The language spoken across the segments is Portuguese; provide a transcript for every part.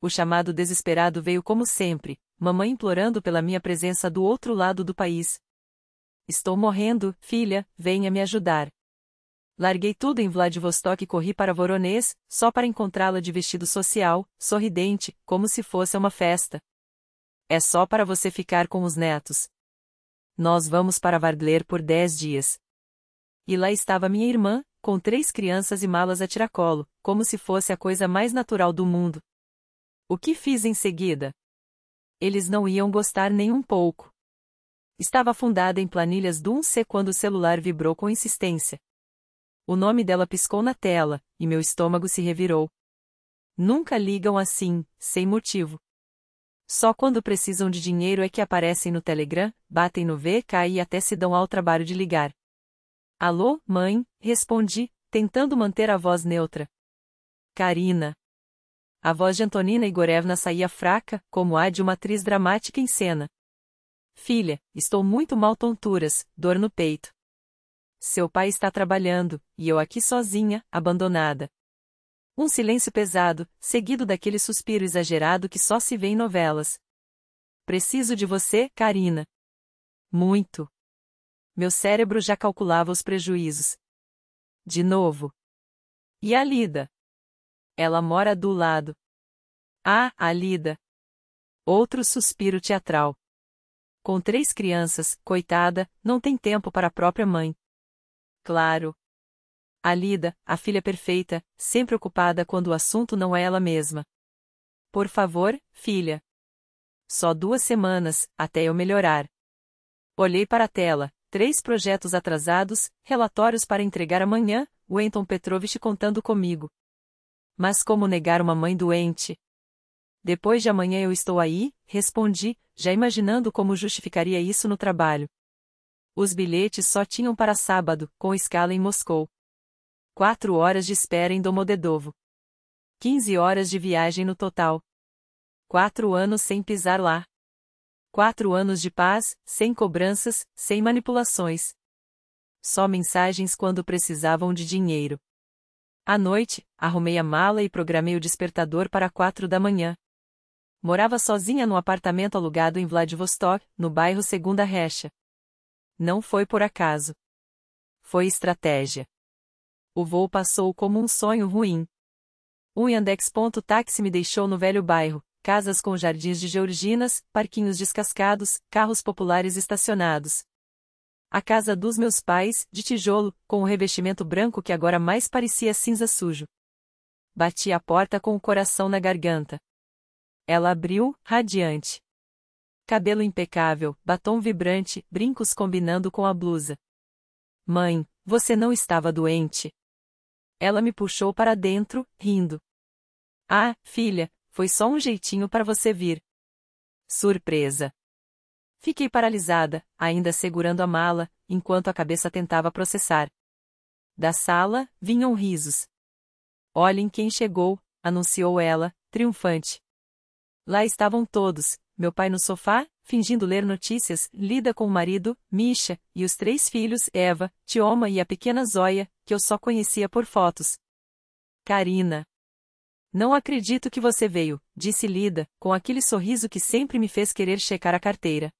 O chamado desesperado veio como sempre, mamãe implorando pela minha presença do outro lado do país. Estou morrendo, filha, venha me ajudar. Larguei tudo em Vladivostok e corri para Voronezh, só para encontrá-la de vestido social, sorridente, como se fosse uma festa. É só para você ficar com os netos. Nós vamos para Vardler por 10 dias. E lá estava minha irmã, com 3 crianças e malas a tiracolo, como se fosse a coisa mais natural do mundo. O que fiz em seguida? Eles não iam gostar nem um pouco. Estava afundada em planilhas do 1C quando o celular vibrou com insistência. O nome dela piscou na tela, e meu estômago se revirou. Nunca ligam assim, sem motivo. Só quando precisam de dinheiro é que aparecem no Telegram, batem no VK e até se dão ao trabalho de ligar. Alô, mãe, respondi, tentando manter a voz neutra. Karina. A voz de Antonina Igorevna saía fraca, como a de uma atriz dramática em cena. Filha, estou muito mal, tonturas, dor no peito. Seu pai está trabalhando, e eu aqui sozinha, abandonada. Um silêncio pesado, seguido daquele suspiro exagerado que só se vê em novelas. Preciso de você, Karina. Muito. Meu cérebro já calculava os prejuízos. De novo. E a Lida? Ela mora do lado. Ah, a Lida. Outro suspiro teatral. Com 3 crianças, coitada, não tem tempo para a própria mãe. Claro. A Lida, a filha perfeita, sempre ocupada quando o assunto não é ela mesma. Por favor, filha. Só 2 semanas, até eu melhorar. Olhei para a tela, 3 projetos atrasados, relatórios para entregar amanhã, Wenton Petrovich contando comigo. Mas como negar uma mãe doente? Depois de amanhã eu estou aí, respondi, já imaginando como justificaria isso no trabalho. Os bilhetes só tinham para sábado, com escala em Moscou. 4 horas de espera em Domodedovo. 15 horas de viagem no total. 4 anos sem pisar lá. 4 anos de paz, sem cobranças, sem manipulações. Só mensagens quando precisavam de dinheiro. À noite, arrumei a mala e programei o despertador para 4 da manhã. Morava sozinha num apartamento alugado em Vladivostok, no bairro Segunda Recha. Não foi por acaso. Foi estratégia. O voo passou como um sonho ruim. Um Yandex.táxi me deixou no velho bairro, casas com jardins de georginas, parquinhos descascados, carros populares estacionados. A casa dos meus pais, de tijolo, com o revestimento branco que agora mais parecia cinza sujo. Bati a porta com o coração na garganta. Ela abriu, radiante. Cabelo impecável, batom vibrante, brincos combinando com a blusa. Mãe, você não estava doente? Ela me puxou para dentro, rindo. Ah, filha, foi só um jeitinho para você vir. Surpresa. Fiquei paralisada, ainda segurando a mala, enquanto a cabeça tentava processar. Da sala, vinham risos. Olhem quem chegou, anunciou ela, triunfante. Lá estavam todos, meu pai no sofá, fingindo ler notícias, Lida com o marido, Misha, e os 3 filhos, Eva, Tioma e a pequena Zóia, que eu só conhecia por fotos. Karina. Não acredito que você veio, disse Lida, com aquele sorriso que sempre me fez querer checar a carteira.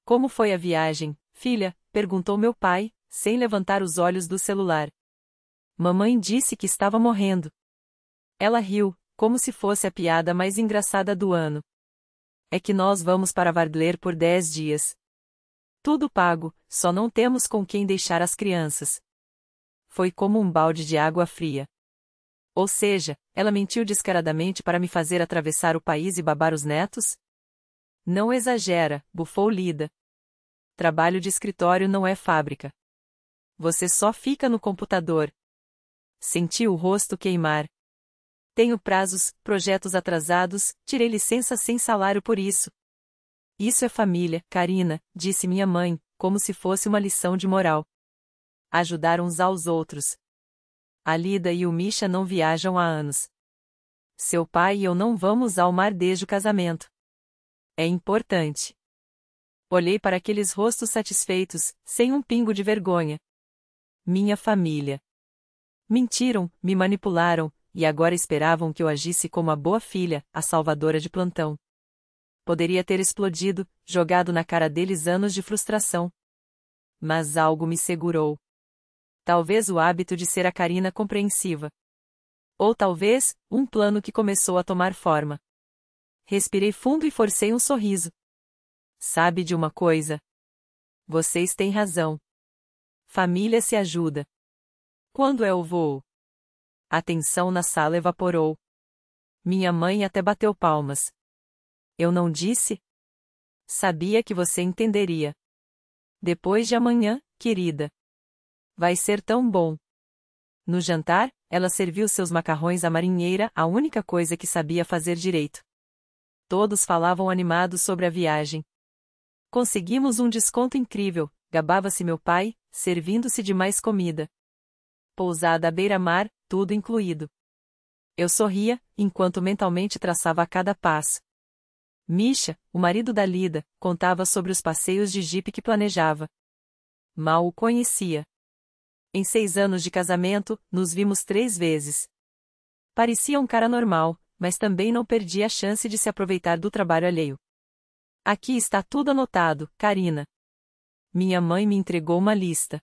Como foi a viagem, filha? Perguntou meu pai, sem levantar os olhos do celular. Mamãe disse que estava morrendo. Ela riu, como se fosse a piada mais engraçada do ano. É que nós vamos para Vardler por 10 dias. Tudo pago, só não temos com quem deixar as crianças. Foi como um balde de água fria. Ou seja, ela mentiu descaradamente para me fazer atravessar o país e babar os netos? Não exagera, bufou Lida. Trabalho de escritório não é fábrica. Você só fica no computador. Senti o rosto queimar. Tenho prazos, projetos atrasados, tirei licença sem salário por isso. Isso é família, Karina, disse minha mãe, como se fosse uma lição de moral. Ajudar uns aos outros. A Lida e o Misha não viajam há anos. Seu pai e eu não vamos ao mar desde o casamento. É importante. Olhei para aqueles rostos satisfeitos, sem um pingo de vergonha. Minha família. Mentiram, me manipularam, e agora esperavam que eu agisse como a boa filha, a salvadora de plantão. Poderia ter explodido, jogado na cara deles anos de frustração. Mas algo me segurou. Talvez o hábito de ser a Karina compreensiva. Ou talvez, um plano que começou a tomar forma. Respirei fundo e forcei um sorriso. Sabe de uma coisa? Vocês têm razão. Família se ajuda. Quando é o voo? A tensão na sala evaporou. Minha mãe até bateu palmas. Eu não disse? Sabia que você entenderia. Depois de amanhã, querida. Vai ser tão bom. No jantar, ela serviu seus macarrões à marinheira, a única coisa que sabia fazer direito. Todos falavam animados sobre a viagem. Conseguimos um desconto incrível, gabava-se meu pai, servindo-se de mais comida. Pousada à beira-mar, tudo incluído. Eu sorria, enquanto mentalmente traçava cada passo. Misha, o marido da Lida, contava sobre os passeios de jipe que planejava. Mal o conhecia. Em 6 anos de casamento, nos vimos 3 vezes. Parecia um cara normal, mas também não perdia a chance de se aproveitar do trabalho alheio. Aqui está tudo anotado, Karina. Minha mãe me entregou uma lista.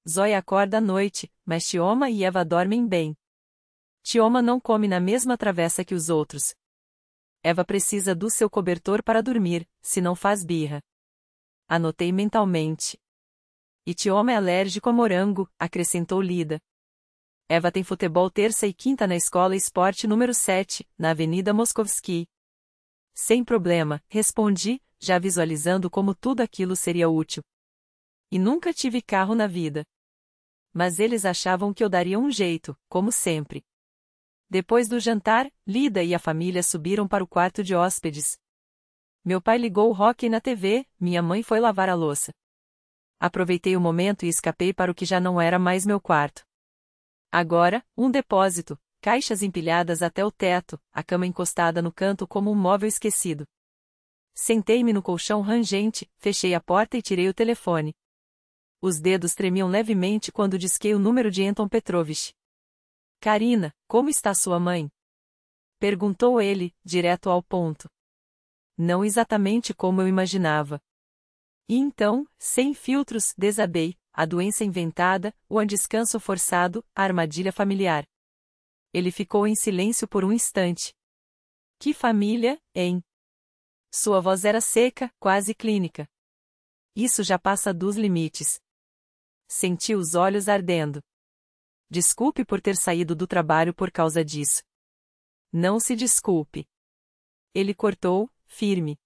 Zoe acorda à noite, mas Tioma e Eva dormem bem. Tioma não come na mesma travessa que os outros. Eva precisa do seu cobertor para dormir, senão faz birra. Anotei mentalmente. E Tioma é alérgico a morango, acrescentou Lida. Eva tem futebol terça e quinta na escola esporte número 7, na Avenida Moskovski. Sem problema, respondi, já visualizando como tudo aquilo seria útil. E nunca tive carro na vida. Mas eles achavam que eu daria um jeito, como sempre. Depois do jantar, Lida e a família subiram para o quarto de hóspedes. Meu pai ligou o hóquei na TV, minha mãe foi lavar a louça. Aproveitei o momento e escapei para o que já não era mais meu quarto. Agora, um depósito, caixas empilhadas até o teto, a cama encostada no canto como um móvel esquecido. Sentei-me no colchão rangente, fechei a porta e tirei o telefone. Os dedos tremiam levemente quando disquei o número de Anton Petrovich. Karina, como está sua mãe? Perguntou ele, direto ao ponto. Não exatamente como eu imaginava. E então, sem filtros, desabei, a doença inventada, o descanso forçado, a armadilha familiar. Ele ficou em silêncio por um instante. Que família, hein? Sua voz era seca, quase clínica. Isso já passa dos limites. Senti os olhos ardendo. Desculpe por ter saído do trabalho por causa disso. Não se desculpe. Ele cortou, firme.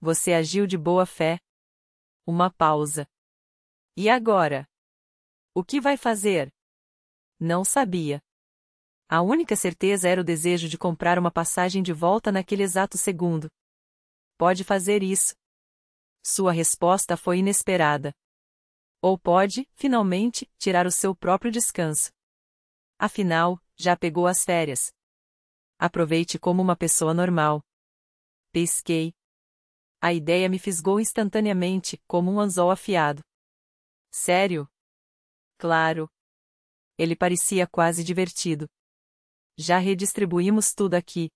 Você agiu de boa fé. Uma pausa. E agora? O que vai fazer? Não sabia. A única certeza era o desejo de comprar uma passagem de volta naquele exato segundo. Pode fazer isso. Sua resposta foi inesperada. Ou pode, finalmente, tirar o seu próprio descanso. Afinal, já pegou as férias. Aproveite como uma pessoa normal. Pisquei. A ideia me fisgou instantaneamente, como um anzol afiado. Sério? Claro. Ele parecia quase divertido. Já redistribuímos tudo aqui.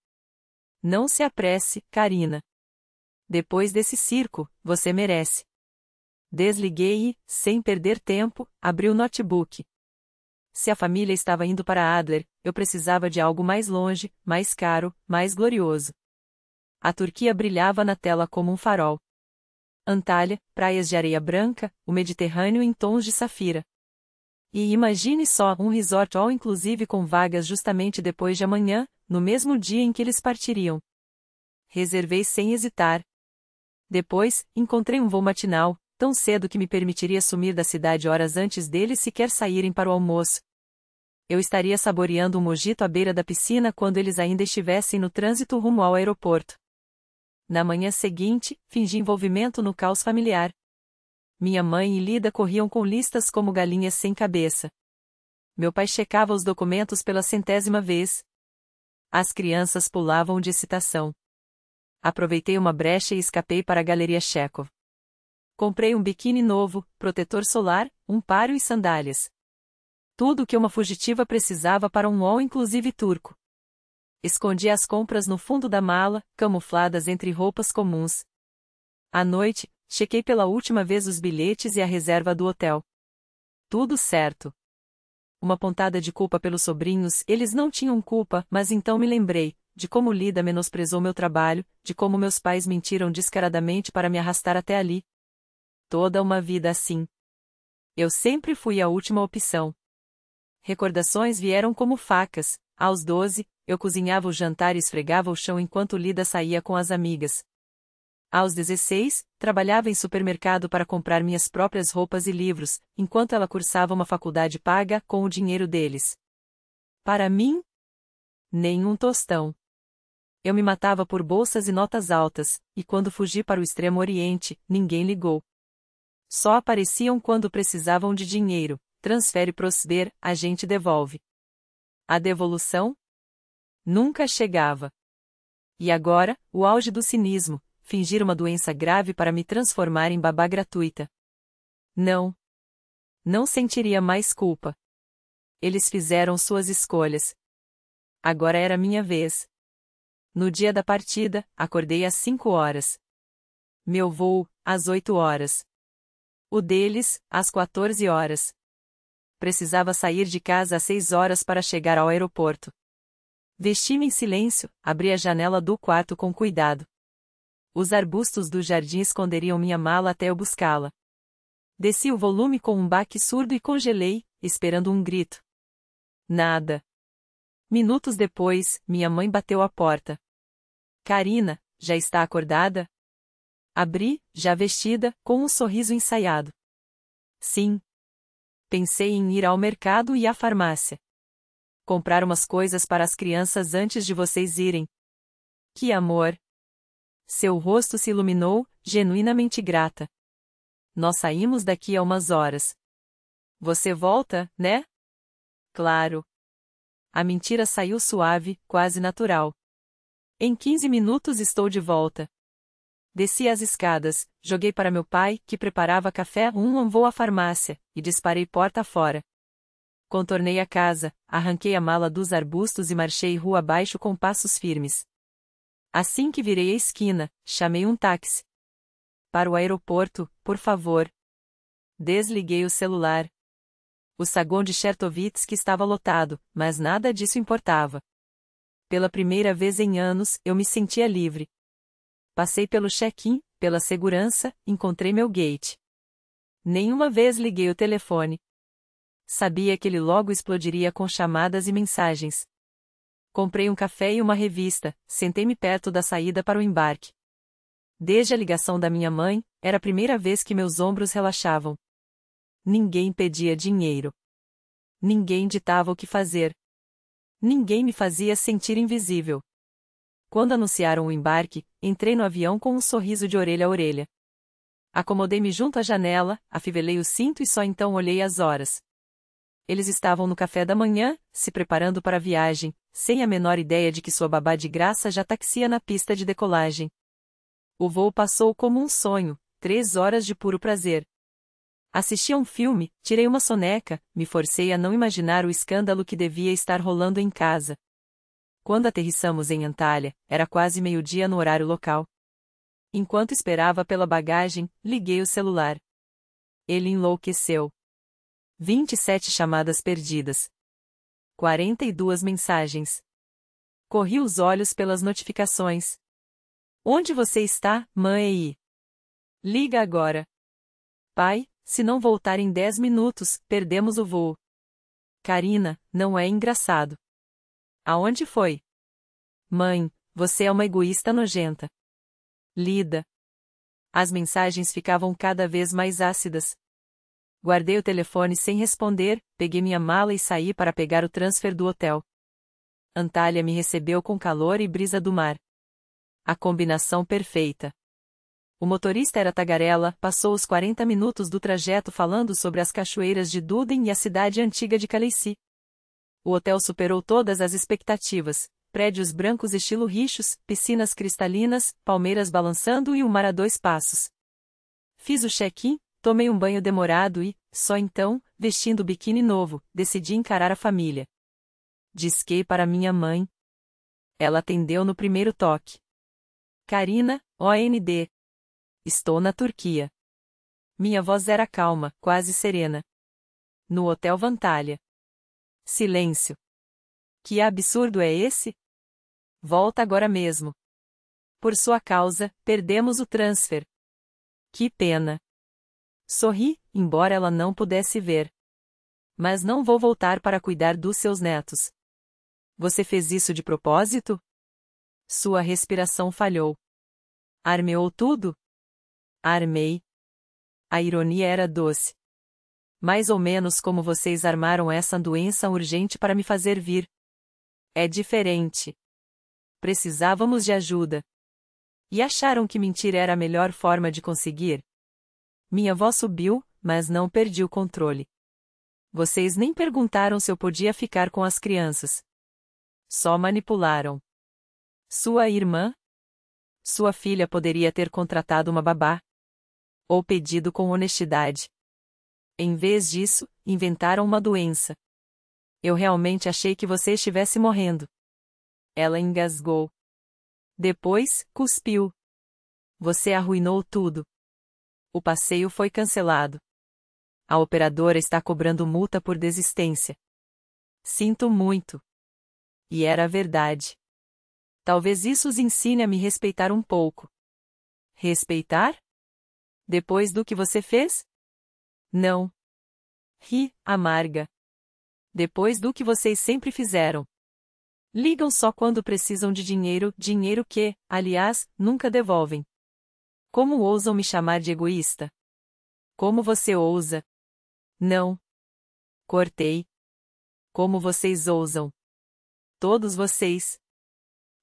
Não se apresse, Karina. Depois desse circo, você merece. Desliguei e, sem perder tempo, abri o notebook. Se a família estava indo para Adler, eu precisava de algo mais longe, mais caro, mais glorioso. A Turquia brilhava na tela como um farol. Antália, praias de areia branca, o Mediterrâneo em tons de safira. E imagine só um resort all-inclusive com vagas justamente depois de amanhã, no mesmo dia em que eles partiriam. Reservei sem hesitar. Depois, encontrei um voo matinal, tão cedo que me permitiria sumir da cidade horas antes deles sequer saírem para o almoço. Eu estaria saboreando um mojito à beira da piscina quando eles ainda estivessem no trânsito rumo ao aeroporto. Na manhã seguinte, fingi envolvimento no caos familiar. Minha mãe e Lida corriam com listas como galinhas sem cabeça. Meu pai checava os documentos pela 100ª vez. As crianças pulavam de excitação. Aproveitei uma brecha e escapei para a Galeria Chekhov. Comprei um biquíni novo, protetor solar, um páreo e sandálias. Tudo o que uma fugitiva precisava para um all-inclusive turco. Escondi as compras no fundo da mala, camufladas entre roupas comuns. À noite, chequei pela última vez os bilhetes e a reserva do hotel. Tudo certo. Uma pontada de culpa pelos sobrinhos, eles não tinham culpa, mas então me lembrei de como Lida menosprezou meu trabalho, de como meus pais mentiram descaradamente para me arrastar até ali. Toda uma vida assim. Eu sempre fui a última opção. Recordações vieram como facas. Aos 12, eu cozinhava o jantar e esfregava o chão enquanto Lida saía com as amigas. Aos 16, trabalhava em supermercado para comprar minhas próprias roupas e livros, enquanto ela cursava uma faculdade paga com o dinheiro deles. Para mim, nenhum tostão. Eu me matava por bolsas e notas altas, e quando fugi para o Extremo Oriente, ninguém ligou. Só apareciam quando precisavam de dinheiro. Transfere Prosper, a gente devolve. A devolução? Nunca chegava. E agora, o auge do cinismo, fingir uma doença grave para me transformar em babá gratuita. Não. Não sentiria mais culpa. Eles fizeram suas escolhas. Agora era minha vez. No dia da partida, acordei às 5 horas. Meu voo, às 8 horas. O deles, às 14 horas. Precisava sair de casa às 6 horas para chegar ao aeroporto. Vesti-me em silêncio, abri a janela do quarto com cuidado. Os arbustos do jardim esconderiam minha mala até eu buscá-la. Desci o volume com um baque surdo e congelei, esperando um grito. Nada. Minutos depois, minha mãe bateu à porta. Karina, já está acordada? Abri, já vestida, com um sorriso ensaiado. Sim. Pensei em ir ao mercado e à farmácia. Comprar umas coisas para as crianças antes de vocês irem. Que amor! Seu rosto se iluminou, genuinamente grata. Nós saímos daqui a umas horas. Você volta, né? Claro. A mentira saiu suave, quase natural. Em 15 minutos estou de volta. Desci as escadas, joguei para meu pai, que preparava café, vou à farmácia, e disparei porta fora. Contornei a casa, arranquei a mala dos arbustos e marchei rua abaixo com passos firmes. Assim que virei a esquina, chamei um táxi. Para o aeroporto, por favor. Desliguei o celular. O saguão de Chertovitsky estava lotado, mas nada disso importava. Pela primeira vez em anos, eu me sentia livre. Passei pelo check-in, pela segurança, encontrei meu gate. Nenhuma vez liguei o telefone. Sabia que ele logo explodiria com chamadas e mensagens. Comprei um café e uma revista, sentei-me perto da saída para o embarque. Desde a ligação da minha mãe, era a primeira vez que meus ombros relaxavam. Ninguém pedia dinheiro. Ninguém ditava o que fazer. Ninguém me fazia sentir invisível. Quando anunciaram o embarque, entrei no avião com um sorriso de orelha a orelha. Acomodei-me junto à janela, afivelei o cinto e só então olhei as horas. Eles estavam no café da manhã, se preparando para a viagem, sem a menor ideia de que sua babá de graça já taxia na pista de decolagem. O voo passou como um sonho, 3 horas de puro prazer. Assisti a um filme, tirei uma soneca, me forcei a não imaginar o escândalo que devia estar rolando em casa. Quando aterrissamos em Antalya, era quase meio-dia no horário local. Enquanto esperava pela bagagem, liguei o celular. Ele enlouqueceu. 27 chamadas perdidas. 42 mensagens. Corri os olhos pelas notificações. Onde você está, mãe? Liga agora. Pai, se não voltar em 10 minutos, perdemos o voo. Karina, não é engraçado. Aonde foi? Mãe, você é uma egoísta nojenta. Lida. As mensagens ficavam cada vez mais ácidas. Guardei o telefone sem responder, peguei minha mala e saí para pegar o transfer do hotel. Antalya me recebeu com calor e brisa do mar. A combinação perfeita. O motorista era tagarela, passou os 40 minutos do trajeto falando sobre as cachoeiras de Duden e a cidade antiga de Kaleisi. O hotel superou todas as expectativas. Prédios brancos estilo Riches, piscinas cristalinas, palmeiras balançando e um mar a 2 passos. Fiz o check-in, tomei um banho demorado e, só então, vestindo biquíni novo, decidi encarar a família. Disquei para minha mãe. Ela atendeu no primeiro toque. Karina, OND. Estou na Turquia. Minha voz era calma, quase serena. No Hotel Vantalha. Silêncio. Que absurdo é esse? Volta agora mesmo. Por sua causa, perdemos o transfer. Que pena. Sorri, embora ela não pudesse ver. Mas não vou voltar para cuidar dos seus netos. Você fez isso de propósito? Sua respiração falhou. Armeou tudo? Armei. A ironia era doce. Mais ou menos como vocês armaram essa doença urgente para me fazer vir. É diferente. Precisávamos de ajuda. E acharam que mentir era a melhor forma de conseguir? Minha voz subiu, mas não perdi o controle. Vocês nem perguntaram se eu podia ficar com as crianças. Só manipularam. Sua irmã? Sua filha poderia ter contratado uma babá. Ou pedido com honestidade. Em vez disso, inventaram uma doença. Eu realmente achei que você estivesse morrendo. Ela engasgou. Depois, cuspiu. Você arruinou tudo. O passeio foi cancelado. A operadora está cobrando multa por desistência. Sinto muito. E era verdade. Talvez isso os ensine a me respeitar um pouco. Respeitar? Depois do que você fez? Não. Ri, amarga. Depois do que vocês sempre fizeram. Ligam só quando precisam de dinheiro, dinheiro que, aliás, nunca devolvem. Como ousam me chamar de egoísta? Como você ousa? Não. Cortei. Como vocês ousam? Todos vocês.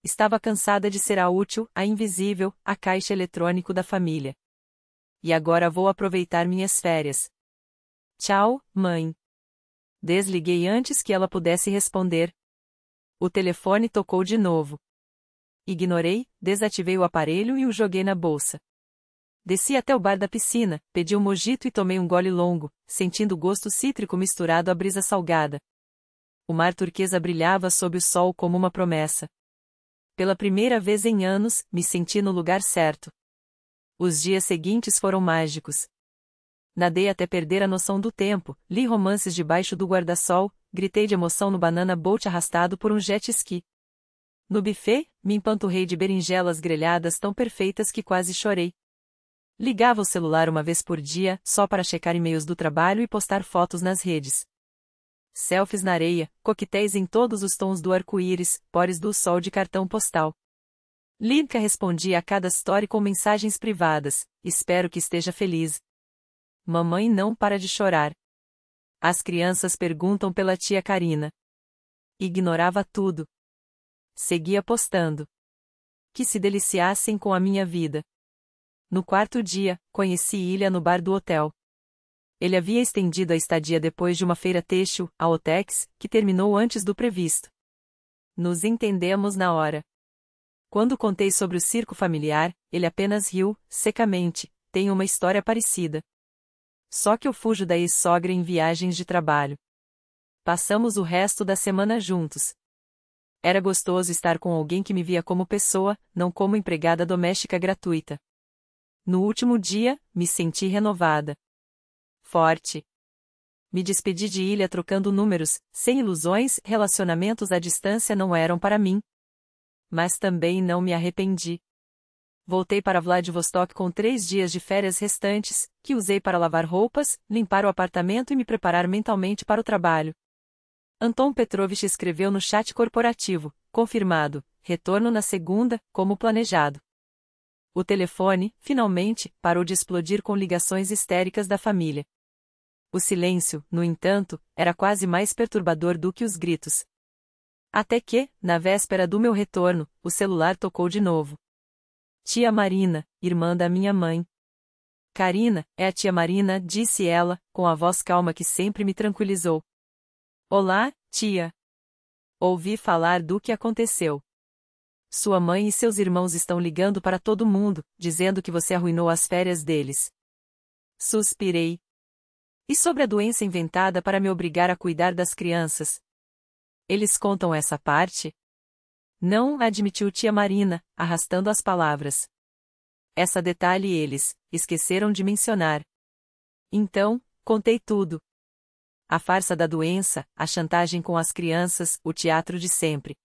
Estava cansada de ser a útil, a invisível, a caixa eletrônico da família. E agora vou aproveitar minhas férias. Tchau, mãe. Desliguei antes que ela pudesse responder. O telefone tocou de novo. Ignorei, desativei o aparelho e o joguei na bolsa. Desci até o bar da piscina, pedi um mojito e tomei um gole longo, sentindo o gosto cítrico misturado à brisa salgada. O mar turquesa brilhava sob o sol como uma promessa. Pela primeira vez em anos, me senti no lugar certo. Os dias seguintes foram mágicos. Nadei até perder a noção do tempo, li romances debaixo do guarda-sol, gritei de emoção no banana boat arrastado por um jet ski. No buffet, me empanturrei de berinjelas grelhadas tão perfeitas que quase chorei. Ligava o celular uma vez por dia, só para checar e-mails do trabalho e postar fotos nas redes. Selfies na areia, coquetéis em todos os tons do arco-íris, pores do sol de cartão postal. Linka respondia a cada story com mensagens privadas, espero que esteja feliz. Mamãe não para de chorar. As crianças perguntam pela tia Karina. Ignorava tudo. Seguia postando. Que se deliciassem com a minha vida. No quarto dia, conheci Ilha no bar do hotel. Ele havia estendido a estadia depois de uma feira têxtil, a Otex, que terminou antes do previsto. Nos entendemos na hora. Quando contei sobre o circo familiar, ele apenas riu, secamente, tem uma história parecida. Só que eu fujo da ex-sogra em viagens de trabalho. Passamos o resto da semana juntos. Era gostoso estar com alguém que me via como pessoa, não como empregada doméstica gratuita. No último dia, me senti renovada. Forte. Me despedi de Ilha trocando números, sem ilusões, relacionamentos à distância não eram para mim. Mas também não me arrependi. Voltei para Vladivostok com 3 dias de férias restantes, que usei para lavar roupas, limpar o apartamento e me preparar mentalmente para o trabalho. Anton Petrovich escreveu no chat corporativo, confirmado, retorno na segunda, como planejado. O telefone, finalmente, parou de explodir com ligações histéricas da família. O silêncio, no entanto, era quase mais perturbador do que os gritos. Até que, na véspera do meu retorno, o celular tocou de novo. Tia Marina, irmã da minha mãe. Karina, é a tia Marina, disse ela, com a voz calma que sempre me tranquilizou. Olá, tia. Ouvi falar do que aconteceu. Sua mãe e seus irmãos estão ligando para todo mundo, dizendo que você arruinou as férias deles. Suspirei. E sobre a doença inventada para me obrigar a cuidar das crianças? Eles contam essa parte? Não, admitiu tia Marina, arrastando as palavras. Essa detalhe eles esqueceram de mencionar. Então, contei tudo. A farsa da doença, a chantagem com as crianças, o teatro de sempre.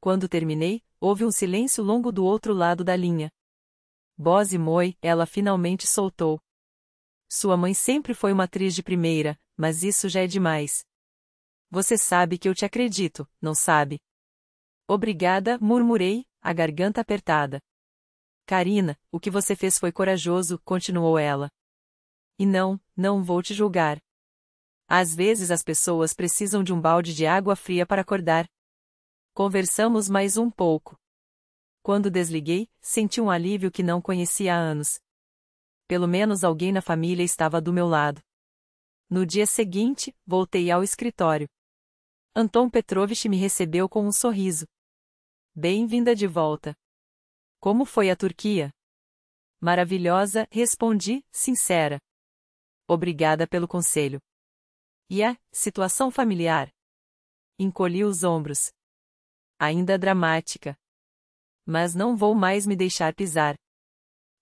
Quando terminei, houve um silêncio longo do outro lado da linha. Boz e moi, ela finalmente soltou. Sua mãe sempre foi uma atriz de primeira, mas isso já é demais. Você sabe que eu te acredito, não sabe? Obrigada, murmurei, a garganta apertada. Karina, o que você fez foi corajoso, continuou ela. E não vou te julgar. Às vezes as pessoas precisam de um balde de água fria para acordar. Conversamos mais um pouco. Quando desliguei, senti um alívio que não conhecia há anos. Pelo menos alguém na família estava do meu lado. No dia seguinte, voltei ao escritório. Anton Petrovich me recebeu com um sorriso. Bem-vinda de volta. Como foi a Turquia? Maravilhosa, respondi, sincera. Obrigada pelo conselho. E a situação familiar? Encolhi os ombros. Ainda dramática. Mas não vou mais me deixar pisar.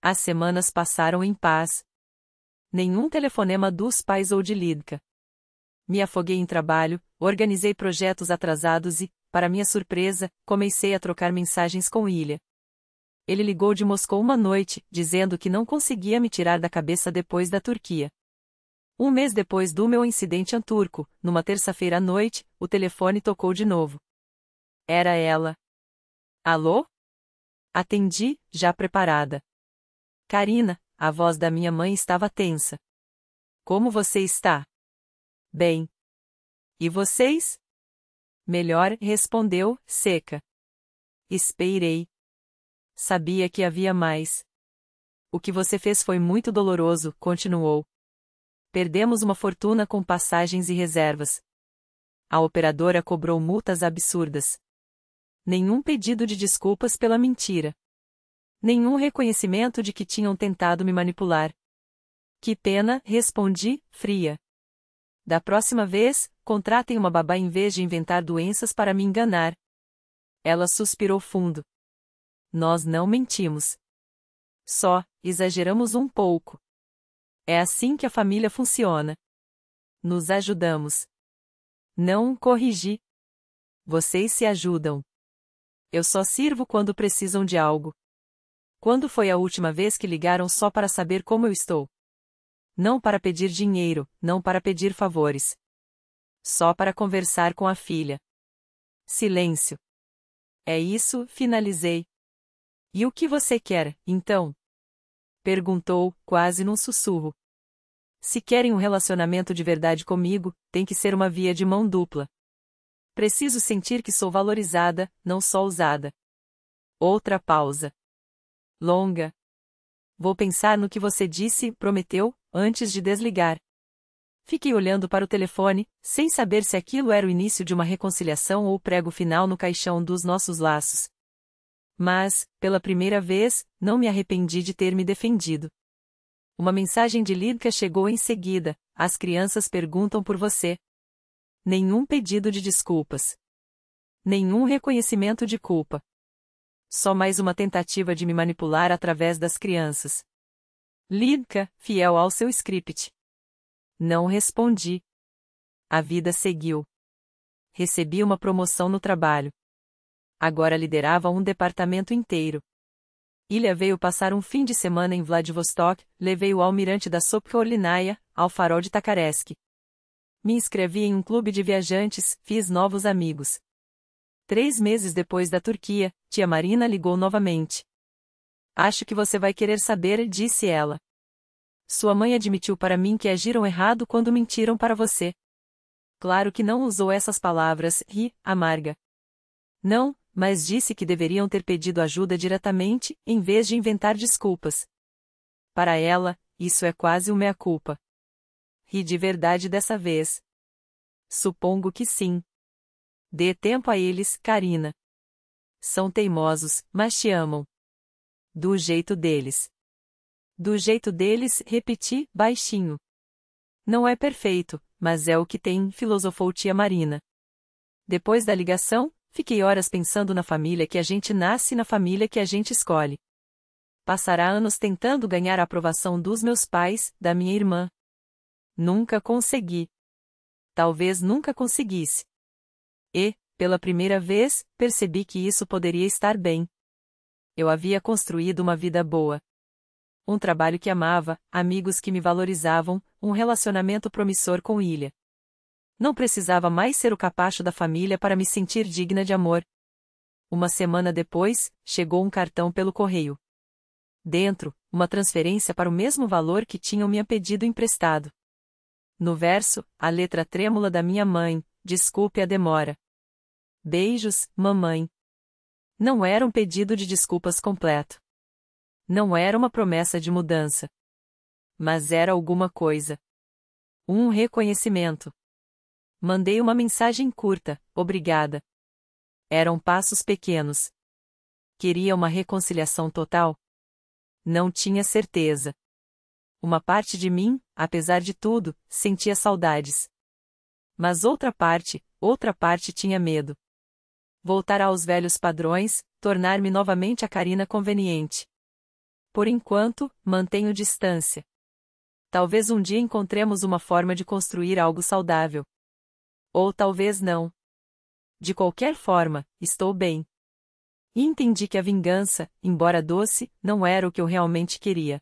As semanas passaram em paz. Nenhum telefonema dos pais ou de Lidka. Me afoguei em trabalho, organizei projetos atrasados e, para minha surpresa, comecei a trocar mensagens com Ilha. Ele ligou de Moscou uma noite, dizendo que não conseguia me tirar da cabeça depois da Turquia. Um mês depois do meu incidente turco, numa terça-feira à noite, o telefone tocou de novo. Era ela. Alô? Atendi, já preparada. Karina, a voz da minha mãe estava tensa. Como você está? Bem. E vocês? Melhor, respondeu, seca. Esperei. Sabia que havia mais. O que você fez foi muito doloroso, continuou. Perdemos uma fortuna com passagens e reservas. A operadora cobrou multas absurdas. Nenhum pedido de desculpas pela mentira. Nenhum reconhecimento de que tinham tentado me manipular. Que pena, respondi, fria. Da próxima vez, contratem uma babá em vez de inventar doenças para me enganar. Ela suspirou fundo. Nós não mentimos. Só, exageramos um pouco. É assim que a família funciona. Nos ajudamos. Não corrigi. Vocês se ajudam. Eu só sirvo quando precisam de algo. Quando foi a última vez que ligaram só para saber como eu estou? Não para pedir dinheiro, não para pedir favores. Só para conversar com a filha. Silêncio. É isso, finalizei. E o que você quer, então? Perguntou, quase num sussurro. Se querem um relacionamento de verdade comigo, tem que ser uma via de mão dupla. Preciso sentir que sou valorizada, não só usada. Outra pausa. Longa. Vou pensar no que você disse, prometeu, antes de desligar. Fiquei olhando para o telefone, sem saber se aquilo era o início de uma reconciliação ou o prego final no caixão dos nossos laços. Mas, pela primeira vez, não me arrependi de ter me defendido. Uma mensagem de Lidka chegou em seguida: as crianças perguntam por você. Nenhum pedido de desculpas. Nenhum reconhecimento de culpa. Só mais uma tentativa de me manipular através das crianças. Lidka, fiel ao seu script. Não respondi. A vida seguiu. Recebi uma promoção no trabalho. Agora liderava um departamento inteiro. Ilha veio passar um fim de semana em Vladivostok, levei o almirante da Sopkorlinaya, ao farol de Takaresk. Me inscrevi em um clube de viajantes, fiz novos amigos. 3 meses depois da Turquia, tia Marina ligou novamente. Acho que você vai querer saber, disse ela. Sua mãe admitiu para mim que agiram errado quando mentiram para você. Claro que não usou essas palavras, amarga. Não, mas disse que deveriam ter pedido ajuda diretamente, em vez de inventar desculpas. Para ela, isso é quase uma meia-culpa. Ri de verdade dessa vez. Supongo que sim. Dê tempo a eles, Karina. São teimosos, mas te amam. Do jeito deles. Do jeito deles, repeti, baixinho. Não é perfeito, mas é o que tem, filosofou tia Marina. Depois da ligação, fiquei horas pensando na família que a gente nasce e na família que a gente escolhe. Passará anos tentando ganhar a aprovação dos meus pais, da minha irmã. Nunca consegui. Talvez nunca conseguisse. E, pela primeira vez, percebi que isso poderia estar bem. Eu havia construído uma vida boa. Um trabalho que amava, amigos que me valorizavam, um relacionamento promissor com Ilha. Não precisava mais ser o capacho da família para me sentir digna de amor. Uma semana depois, chegou um cartão pelo correio. Dentro, uma transferência para o mesmo valor que tinham me pedido emprestado. No verso, a letra trêmula da minha mãe: desculpe a demora. Beijos, mamãe. Não era um pedido de desculpas completo. Não era uma promessa de mudança. Mas era alguma coisa. Um reconhecimento. Mandei uma mensagem curta: obrigada. Eram passos pequenos. Queria uma reconciliação total? Não tinha certeza. Uma parte de mim, apesar de tudo, sentia saudades. Mas outra parte tinha medo. Voltar aos velhos padrões, tornar-me novamente a Karina conveniente. Por enquanto, mantenho distância. Talvez um dia encontremos uma forma de construir algo saudável. Ou talvez não. De qualquer forma, estou bem. E entendi que a vingança, embora doce, não era o que eu realmente queria.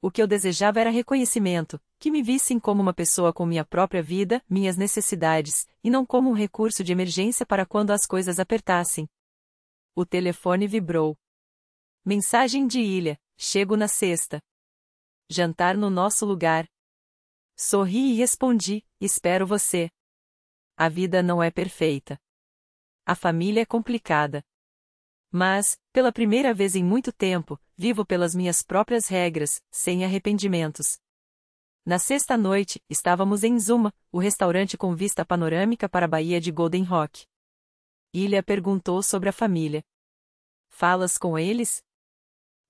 O que eu desejava era reconhecimento, que me vissem como uma pessoa com minha própria vida, minhas necessidades, e não como um recurso de emergência para quando as coisas apertassem. O telefone vibrou. Mensagem de Ilha: chego na sexta. Jantar no nosso lugar. Sorri e respondi: espero você. A vida não é perfeita. A família é complicada. Mas, pela primeira vez em muito tempo, vivo pelas minhas próprias regras, sem arrependimentos. Na sexta noite, estávamos em Zuma, o restaurante com vista panorâmica para a Baía de Golden Rock. Ilha perguntou sobre a família. Falas com eles?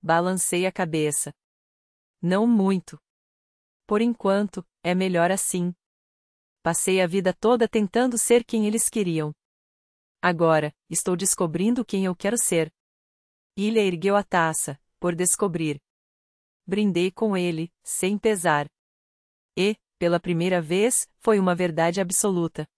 Balancei a cabeça. Não muito. Por enquanto, é melhor assim. Passei a vida toda tentando ser quem eles queriam. Agora, estou descobrindo quem eu quero ser. Ilha ergueu a taça, por descobrir. Brindei com ele, sem pesar. E, pela primeira vez, foi uma verdade absoluta.